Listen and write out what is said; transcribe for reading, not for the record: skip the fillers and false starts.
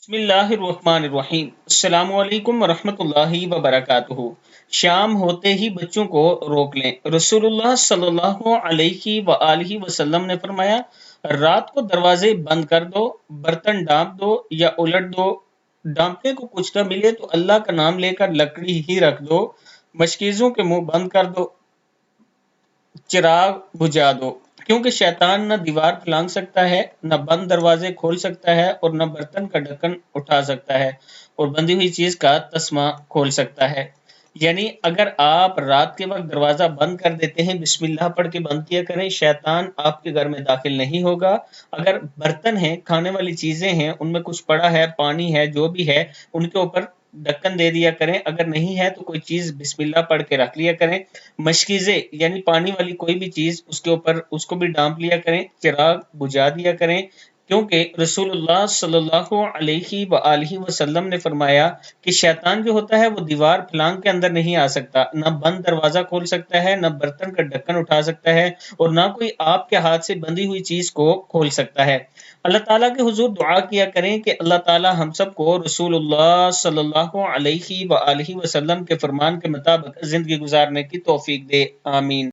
بسم اللہ الرحمن الرحیم۔ السلام علیکم ورحمۃ اللہ وبرکاتہ۔ شام ہوتے ہی بچوں کو روک لیں۔ رسول اللہ صلی اللہ علیہ وآلہ وسلم نے فرمایا، رات کو دروازے بند کر دو، برتن ڈانپ دو یا الٹ دو، ڈانپنے کو کچھ نہ ملے تو اللہ کا نام لے کر لکڑی ہی رکھ دو، مشکیزوں کے منہ بند کر دو، چراغ بجھا دو، کیونکہ شیطان نہ دیوار پھلانگ سکتا ہے، نہ بند دروازے کھول سکتا ہے، اور نہ برتن کا ڈھکن اٹھا سکتا ہے، اور بندی ہوئی چیز کا تسمہ کھول سکتا ہے۔ یعنی اگر آپ رات کے وقت دروازہ بند کر دیتے ہیں، بسم اللہ پڑھ کے بند کیا کریں، شیطان آپ کے گھر میں داخل نہیں ہوگا۔ اگر برتن ہیں، کھانے والی چیزیں ہیں، ان میں کچھ پڑا ہے، پانی ہے، جو بھی ہے، ان کے اوپر ڈھکن دے دیا کریں۔ اگر نہیں ہے تو کوئی چیز بسم اللہ پڑھ کے رکھ لیا کریں۔ مشکیزیں یعنی پانی والی کوئی بھی چیز، اس کے اوپر اس کو بھی ڈانپ لیا کریں، چراغ بجھا دیا کریں، کیونکہ رسول اللہ صلی اللہ علیہ وآلہ وسلم نے فرمایا کہ شیطان جو ہوتا ہے وہ دیوار پھلانگ کے اندر نہیں آ سکتا، نہ بند دروازہ کھول سکتا ہے، نہ برتن کا ڈھکن اٹھا سکتا ہے، اور نہ کوئی آپ کے ہاتھ سے بندی ہوئی چیز کو کھول سکتا ہے۔ اللہ تعالیٰ کے حضور دعا کیا کریں کہ اللہ تعالیٰ ہم سب کو رسول اللہ صلی اللہ علیہ وآلہ وسلم کے فرمان کے مطابق زندگی گزارنے کی توفیق دے، آمین۔